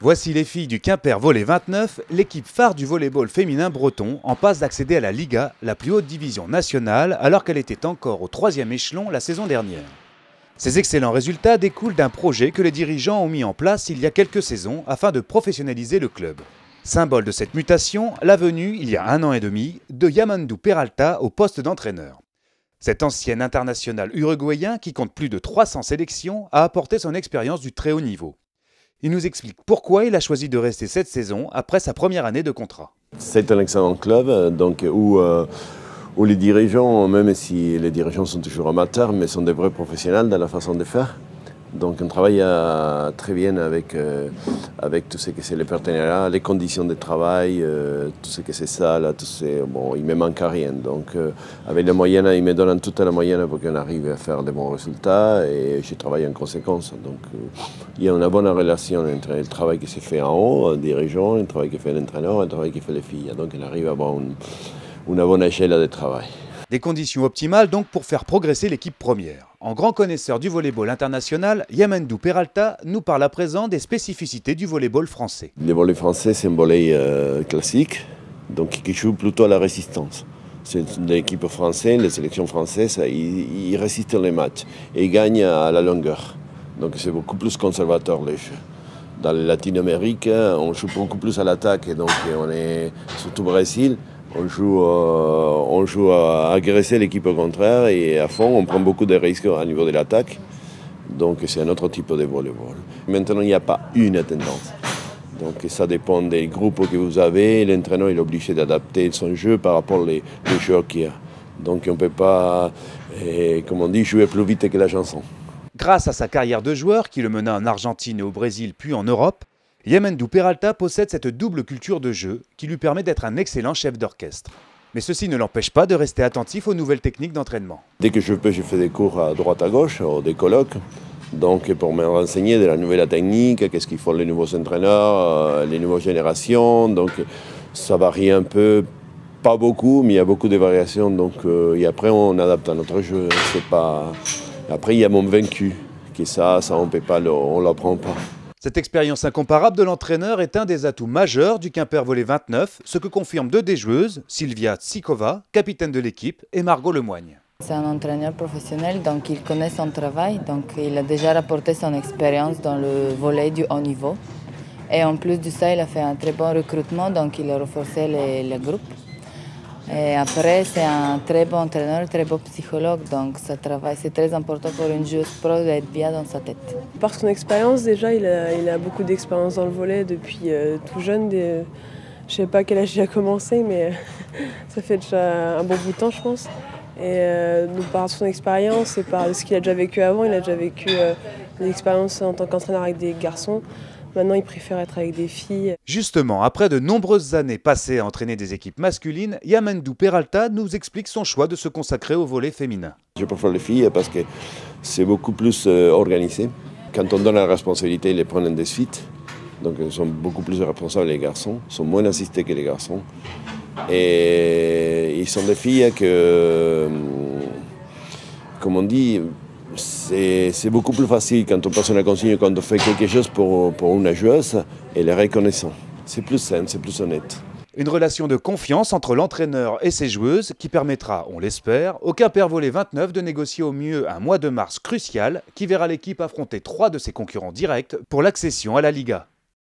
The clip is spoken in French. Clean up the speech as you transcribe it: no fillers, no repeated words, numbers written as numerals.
Voici les filles du Quimper Volley 29, l'équipe phare du volleyball féminin breton, en passe d'accéder à la Liga, la plus haute division nationale, alors qu'elle était encore au 3e échelon la saison dernière. Ces excellents résultats découlent d'un projet que les dirigeants ont mis en place il y a quelques saisons afin de professionnaliser le club. Symbole de cette mutation, la venue, il y a 1 an et demi, de Yamandú Peralta au poste d'entraîneur. Cet ancien international uruguayen, qui compte plus de 300 sélections, a apporté son expérience du très haut niveau. Il nous explique pourquoi il a choisi de rester cette saison après sa première année de contrat. C'est un excellent club où les dirigeants, même si les dirigeants sont toujours amateurs, mais sont des vrais professionnels dans la façon de faire. Donc on travaille très bien avec tout ce que c'est les partenariats, les conditions de travail, tout ce que c'est ça, là, bon, il ne me manque à rien. Donc avec la moyenne, ils me donnent toute la moyenne pour qu'on arrive à faire de bons résultats et je travaille en conséquence. Donc il y a une bonne relation entre le travail qui se fait en haut, le dirigeant, le travail que fait l'entraîneur et le travail que fait les filles. Donc on arrive à avoir une bonne échelle de travail. Des conditions optimales donc pour faire progresser l'équipe première. En grand connaisseur du volleyball international, Yamandú Peralta nous parle à présent des spécificités du volleyball français. Le volley français, c'est un volley classique, donc qui joue plutôt à la résistance. C'est l'équipe française, les sélections françaises, ils résistent les matchs et ils gagnent à la longueur. Donc c'est beaucoup plus conservateur les jeux. Dans la Latine-Amérique, on joue beaucoup plus à l'attaque, et donc on est surtout au Brésil. On joue à agresser l'équipe au contraire et à fond, on prend beaucoup de risques au niveau de l'attaque. Donc c'est un autre type de volleyball. Maintenant, il n'y a pas une tendance. Donc ça dépend des groupes que vous avez. L'entraîneur est obligé d'adapter son jeu par rapport aux joueurs qu'il y a. Donc on ne peut pas, comme on dit, jouer plus vite que la chanson. Grâce à sa carrière de joueur qui le mena en Argentine et au Brésil puis en Europe, Yamandú Peralta possède cette double culture de jeu qui lui permet d'être un excellent chef d'orchestre. Mais ceci ne l'empêche pas de rester attentif aux nouvelles techniques d'entraînement. Dès que je peux, je fais des cours à droite à gauche, ou des colloques, donc pour me renseigner de la nouvelle technique, qu'est-ce qu'ils font les nouveaux entraîneurs, les nouvelles générations. Donc ça varie un peu, pas beaucoup, mais il y a beaucoup de variations. Donc, et après, on adapte à notre jeu. Après, il y a mon vaincu, qui ça on ne peut pas, on ne l'apprend pas. Cette expérience incomparable de l'entraîneur est un des atouts majeurs du Quimper Volley 29, ce que confirment deux des joueuses, Sylvia Tsikova, capitaine de l'équipe, et Margot Lemoigne. C'est un entraîneur professionnel, donc il connaît son travail, donc il a déjà rapporté son expérience dans le volley du haut niveau. Et en plus de ça, il a fait un très bon recrutement, donc il a renforcé le groupe. Et après, c'est un très bon entraîneur, très bon psychologue, donc ça travaille. C'est très important pour une joueuse pro d'être bien dans sa tête. Par son expérience, déjà, il a beaucoup d'expérience dans le volley depuis tout jeune. Je ne sais pas à quel âge il a commencé, mais ça fait déjà un bon bout de temps, je pense. Et donc, par son expérience et par ce qu'il a déjà vécu avant, il a déjà vécu des expériences en tant qu'entraîneur avec des garçons. Maintenant, il préfère être avec des filles. Justement, après de nombreuses années passées à entraîner des équipes masculines, Yamandú Peralta nous explique son choix de se consacrer au volley féminin. Je préfère les filles parce que c'est beaucoup plus organisé. Quand on donne la responsabilité, ils les prennent de suite. Donc ils sont beaucoup plus responsables les garçons, ils sont moins assistés que les garçons. Et ils sont des filles que, comme on dit, c'est beaucoup plus facile quand on passe une consigne, quand on fait quelque chose pour une joueuse et les reconnaissant. C'est plus sain, c'est plus honnête. Une relation de confiance entre l'entraîneur et ses joueuses qui permettra, on l'espère, au Quimper Volley 29 de négocier au mieux un mois de mars crucial qui verra l'équipe affronter 3 de ses concurrents directs pour l'accession à la Liga.